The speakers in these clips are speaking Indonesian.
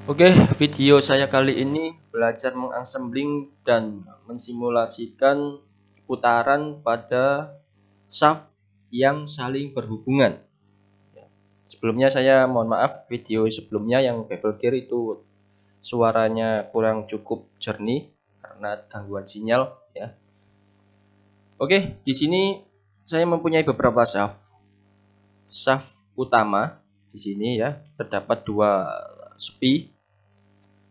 Oke, video saya kali ini belajar mengassembling dan mensimulasikan putaran pada shaft yang saling berhubungan. Sebelumnya saya mohon maaf, video sebelumnya yang bevel gear itu suaranya kurang cukup jernih karena gangguan sinyal ya. Oke, di sini saya mempunyai beberapa shaft. Shaft utama di sini ya, terdapat 2 spi.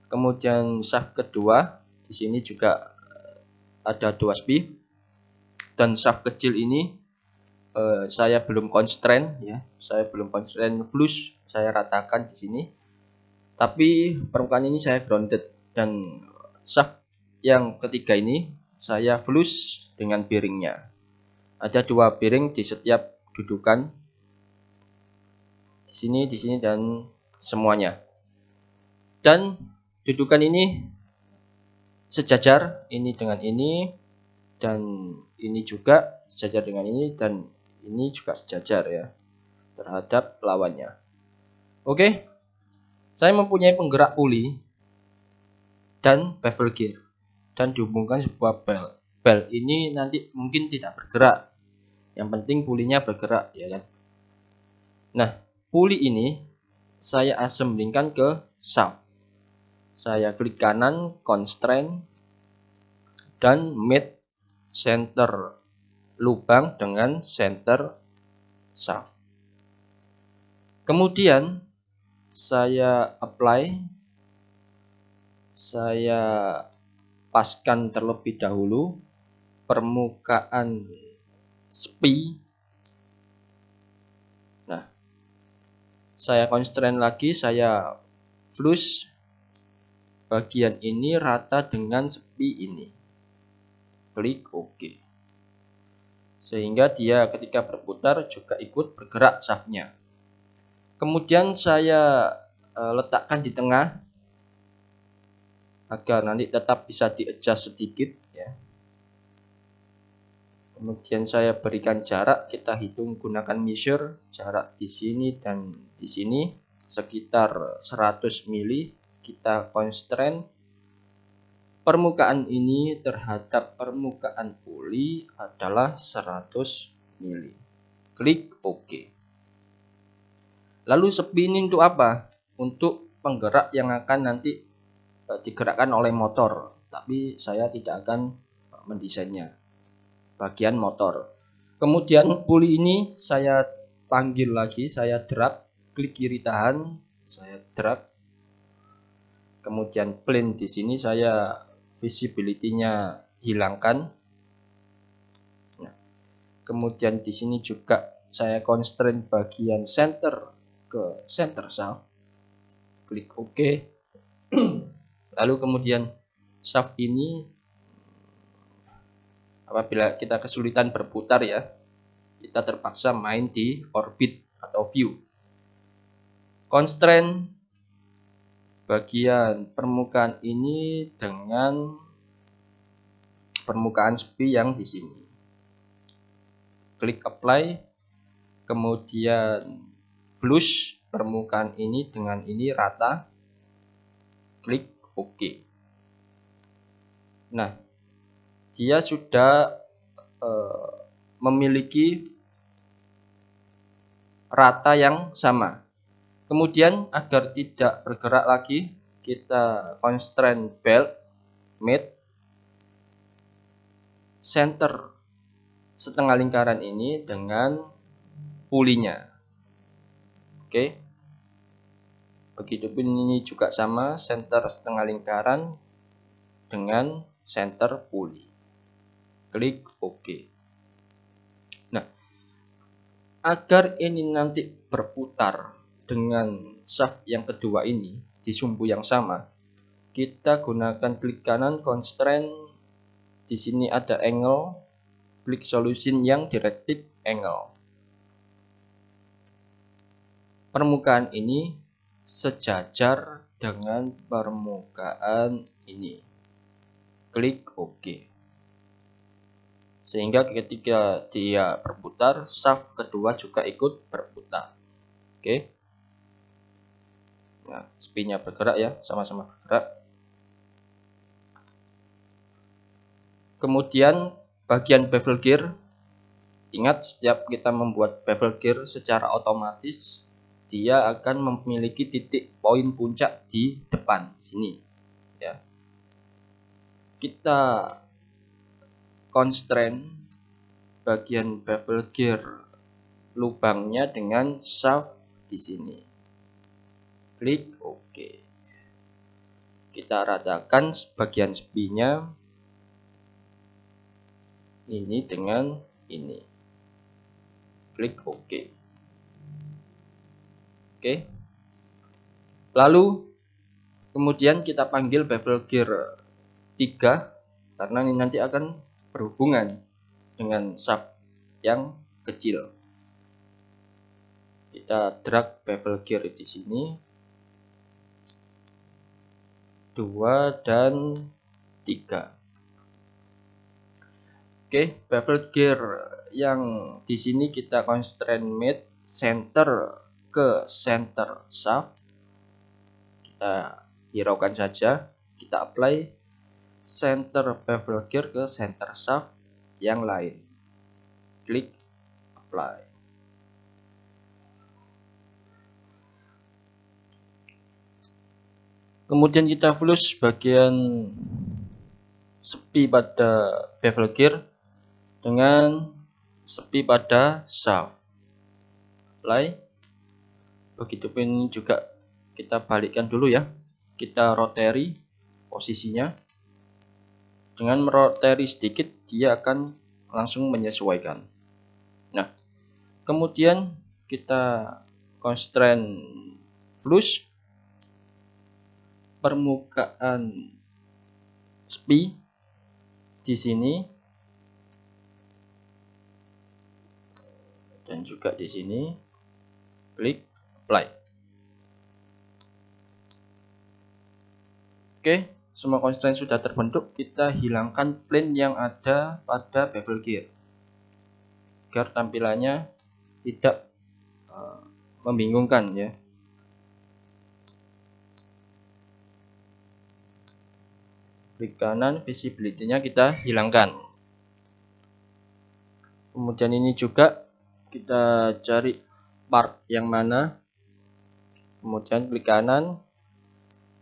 Kemudian shaft kedua di sini juga ada 2 spi, dan shaft kecil ini saya belum constrain ya, saya belum constrain flush, saya ratakan di sini. Tapi permukaan ini saya grounded, dan shaft yang ketiga ini saya flush dengan bearingnya. Ada 2 bearing di setiap dudukan, di sini dan semuanya. Dan dudukan ini sejajar, ini dengan ini, dan ini juga sejajar dengan ini, dan ini juga sejajar ya terhadap lawannya. Oke, saya mempunyai penggerak puli dan bevel gear dan dihubungkan sebuah belt. Belt ini nanti mungkin tidak bergerak, yang penting pulinya bergerak ya kan. Nah, puli ini saya assemblingkan ke shaft. Saya klik kanan, constrain, dan meet center lubang dengan center shaft. Kemudian saya apply, saya paskan terlebih dahulu permukaan spi. Nah, saya constrain lagi, saya flush bagian ini rata dengan spi ini. Klik OK. Sehingga dia ketika berputar juga ikut bergerak shaftnya. Kemudian saya letakkan di tengah agar nanti tetap bisa di-adjust sedikit ya. Kemudian saya berikan jarak, kita hitung gunakan measure jarak di sini dan di sini sekitar 100 mili. Kita constrain permukaan ini terhadap permukaan puli adalah 100 mili. Klik OK. Lalu spi ini untuk apa? Untuk penggerak yang akan nanti digerakkan oleh motor, tapi saya tidak akan mendesainnya bagian motor. Kemudian puli ini saya panggil lagi, saya drag, klik kiri tahan, saya drag. Kemudian plane di sini saya visibility-nya hilangkan. Nah, kemudian di sini juga saya constrain bagian center ke center shaft. Klik OK. Lalu kemudian shaft ini apabila kita kesulitan berputar ya, kita terpaksa main di orbit atau view. Constrain bagian permukaan ini dengan permukaan spi yang di sini. Klik apply, kemudian flush permukaan ini dengan ini rata. Klik OK. Nah, dia sudah memiliki rata yang sama. Kemudian agar tidak bergerak lagi, kita constrain belt, meet center setengah lingkaran ini dengan pulinya. Oke. Begitupun ini juga sama, center setengah lingkaran dengan center puli. Klik OK. Nah, agar ini nanti berputar dengan shaft yang kedua ini di sumbu yang sama, kita gunakan klik kanan, constrain. Di sini ada angle, klik solution yang directive angle. Permukaan ini sejajar dengan permukaan ini. Klik OK. Sehingga ketika dia berputar, shaft kedua juga ikut berputar. Oke. Nah, spinnya bergerak ya, sama-sama bergerak. Kemudian bagian bevel gear, ingat setiap kita membuat bevel gear secara otomatis dia akan memiliki titik poin puncak di depan sini ya. Kita constrain bagian bevel gear lubangnya dengan shaft di sini. Klik OK. Kita ratakan bagian spinnya ini dengan ini. Klik OK. Oke. Lalu kemudian kita panggil bevel gear 3 karena ini nanti akan berhubungan dengan shaft yang kecil. Kita drag bevel gear di sini 2 dan 3. Oke, bevel gear yang di sini kita constrain mate center ke center shaft. Kita hiraukan saja, kita apply center bevel gear ke center shaft yang lain. Klik apply. Kemudian kita flush bagian sepi pada bevel gear dengan sepi pada shaft. Apply. Begitupun juga kita balikkan dulu ya. Kita rotary posisinya. Dengan merotary sedikit dia akan langsung menyesuaikan. Nah, kemudian kita constrain flush permukaan spi di sini dan juga di sini. Klik apply. Oke, semua constraint sudah terbentuk. Kita hilangkan plane yang ada pada bevel gear agar tampilannya tidak membingungkan ya. Klik kanan, visibility-nya kita hilangkan. Kemudian ini juga kita cari part yang mana. Kemudian klik kanan,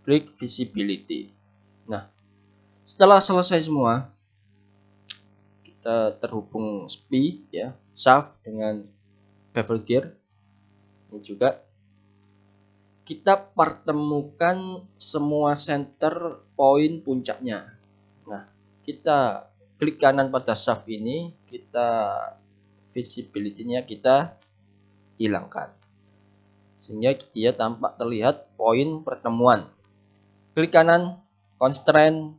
klik visibility. Nah, setelah selesai semua, kita terhubung spi ya, shaft dengan bevel gear. Ini juga kita pertemukan semua center poin puncaknya. Nah, kita klik kanan pada shaft ini, kita visibility-nya kita hilangkan sehingga dia tampak terlihat poin pertemuan. Klik kanan, constraint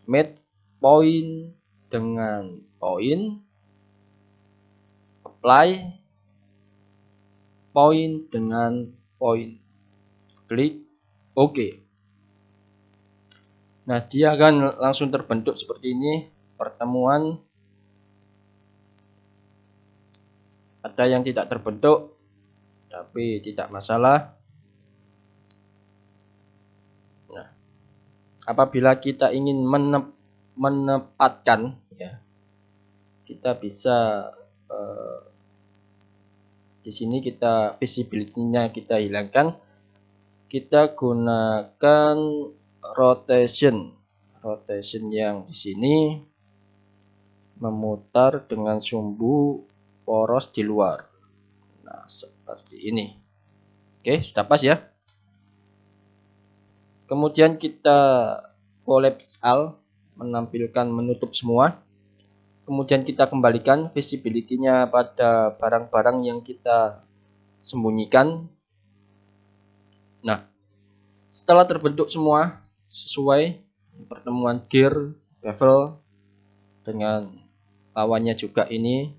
mate poin dengan poin, apply poin dengan poin. Klik OK. Nah, dia akan langsung terbentuk seperti ini. Pertemuan ada yang tidak terbentuk, tapi tidak masalah. Nah, apabila kita ingin menempatkan ya, kita bisa di sini kita visibility-nya kita hilangkan. Kita gunakan rotation yang di sini memutar dengan sumbu poros di luar. Nah, seperti ini. Oke, sudah pas ya. Kemudian kita collapse all, menampilkan menutup semua. Kemudian kita kembalikan visibility-nya pada barang-barang yang kita sembunyikan. Nah, setelah terbentuk semua sesuai pertemuan gear, bevel dengan lawannya juga ini.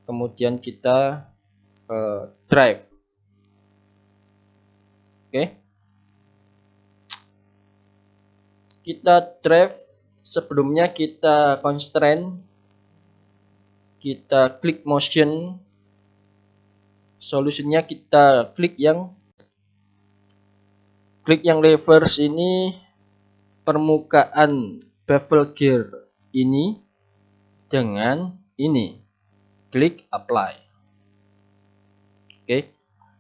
Kemudian kita drive. Oke. Kita drive, sebelumnya kita constraint, kita klik motion solusinya kita klik yang reverse ini, permukaan bevel gear ini dengan ini, klik apply. Oke.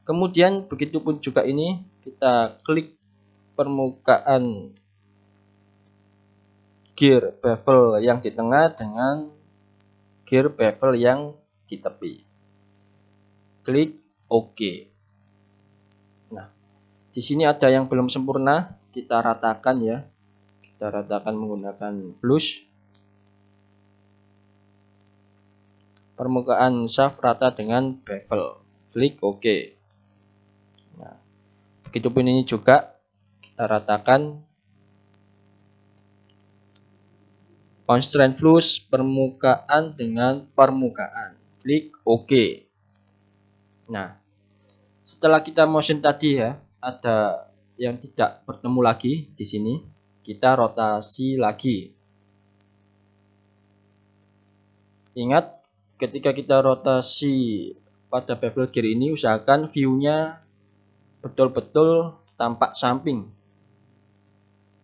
Kemudian begitupun juga ini, kita klik permukaan gear bevel yang di tengah dengan gear bevel yang di tepi. Klik OK. Nah, di sini ada yang belum sempurna, kita ratakan ya. Kita ratakan menggunakan flush. Permukaan shaft rata dengan bevel. Klik OK. Nah, begitupun ini juga kita ratakan. Constraint flush permukaan dengan permukaan. Klik OK. Nah, setelah kita motion tadi ya, ada yang tidak bertemu lagi di sini. Kita rotasi lagi. Ingat, ketika kita rotasi pada bevel gear ini, usahakan view-nya betul-betul tampak samping.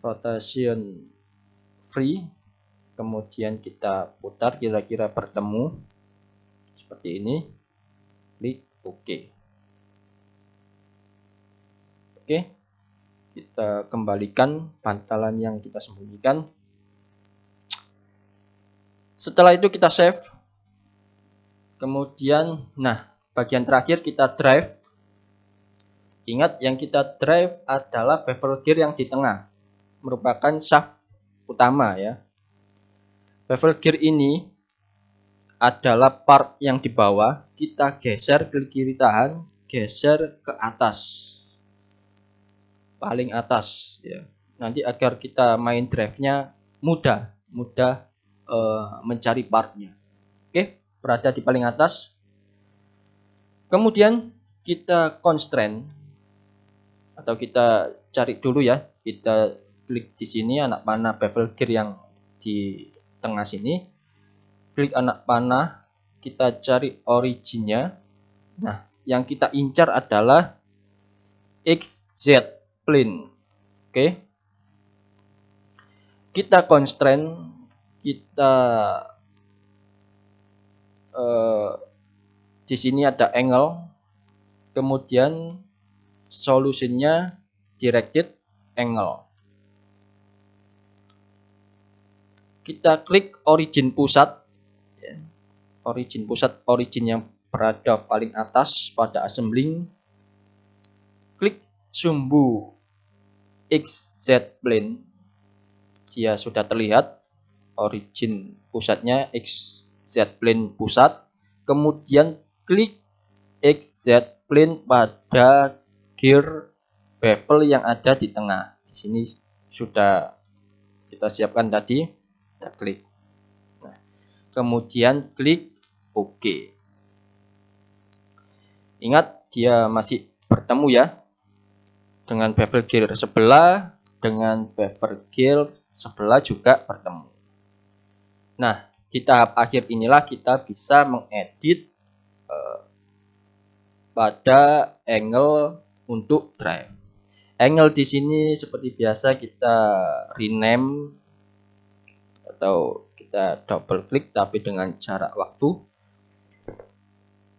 Rotation free. Kemudian kita putar kira-kira bertemu seperti ini. Klik OK. Oke, kita kembalikan pantalan yang kita sembunyikan. Setelah itu kita save. Kemudian, nah, bagian terakhir kita drive. Ingat, yang kita drive adalah bevel gear yang di tengah, merupakan shaft utama ya. Bevel gear ini adalah part yang di bawah, kita geser, klik kiri tahan, geser ke atas, paling atas ya. Nanti agar kita main drive-nya mudah mencari partnya. Oke, berada di paling atas. Kemudian kita constraint atau kita cari dulu ya. Kita klik di sini anak panah bevel gear yang di tengah sini. Klik anak panah, kita cari originnya. Nah, yang kita incar adalah XZ plane. Oke. Kita constraint, kita di sini ada angle, kemudian solusinya directed angle. Kita klik origin pusat, origin yang berada paling atas pada assembling. Klik sumbu XZ plane, dia sudah terlihat origin pusatnya XZ plane pusat. Kemudian klik XZ plane pada gear bevel yang ada di tengah. Di sini sudah kita siapkan tadi, kita klik. Nah, kemudian klik OK. Ingat, dia masih bertemu ya dengan bevel gear sebelah, dengan bevel gear sebelah juga bertemu. Nah, di tahap akhir inilah kita bisa mengedit pada angle untuk drive. Angle di sini seperti biasa kita rename atau kita double klik tapi dengan jarak waktu.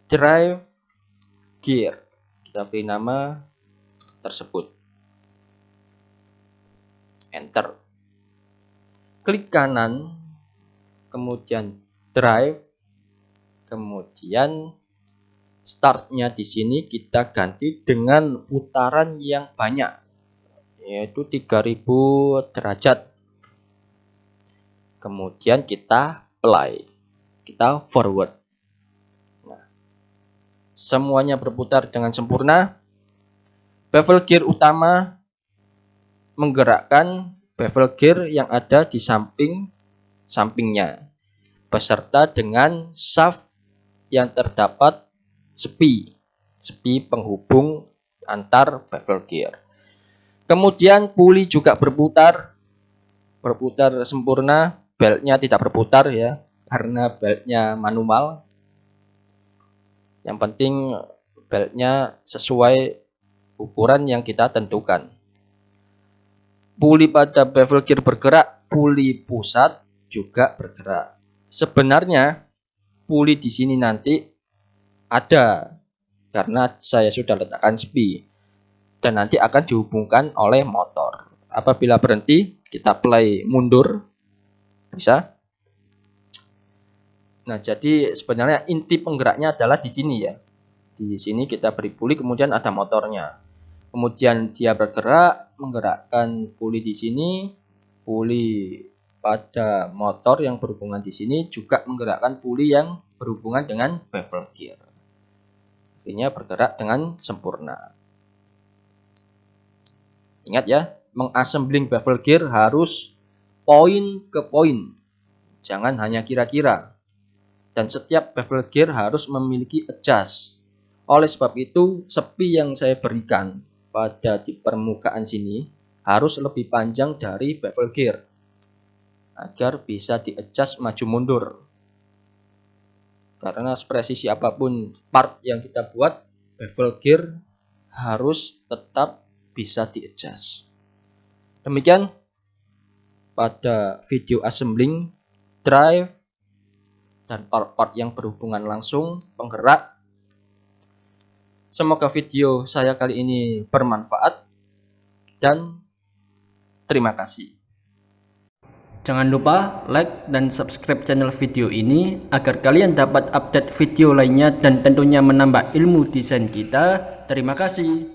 Drive gear, kita beri nama tersebut. Enter. Klik kanan, kemudian drive, kemudian startnya di sini kita ganti dengan putaran yang banyak, yaitu 3000 derajat. Kemudian kita play, kita forward. Nah, semuanya berputar dengan sempurna. Bevel gear utama menggerakkan bevel gear yang ada di sampingnya, beserta dengan shaft yang terdapat sepi penghubung antar bevel gear. Kemudian puli juga berputar sempurna. Beltnya tidak berputar ya, karena beltnya manual. Yang penting beltnya sesuai ukuran yang kita tentukan. Puli pada bevel gear bergerak, puli pusat juga bergerak. Sebenarnya puli di sini nanti ada karena saya sudah letakkan sepi dan nanti akan dihubungkan oleh motor. Apabila berhenti, kita play mundur, bisa. Nah, jadi sebenarnya inti penggeraknya adalah di sini ya. Di sini kita beri puli, kemudian ada motornya. Kemudian dia bergerak, menggerakkan puli di sini, puli pada motor yang berhubungan di sini juga menggerakkan puli yang berhubungan dengan bevel gear. Artinya bergerak dengan sempurna. Ingat ya, mengassembling bevel gear harus poin ke poin. Jangan hanya kira-kira. Dan setiap bevel gear harus memiliki adjust. Oleh sebab itu, sepi yang saya berikan pada di permukaan sini harus lebih panjang dari bevel gear agar bisa di-adjust maju mundur. Karena sepresisi apapun part yang kita buat, bevel gear harus tetap bisa di-adjust. Demikian pada video assembling drive dan part-part yang berhubungan langsung penggerak. Semoga video saya kali ini bermanfaat dan terima kasih. Jangan lupa like dan subscribe channel video ini agar kalian dapat update video lainnya dan tentunya menambah ilmu desain kita. Terima kasih.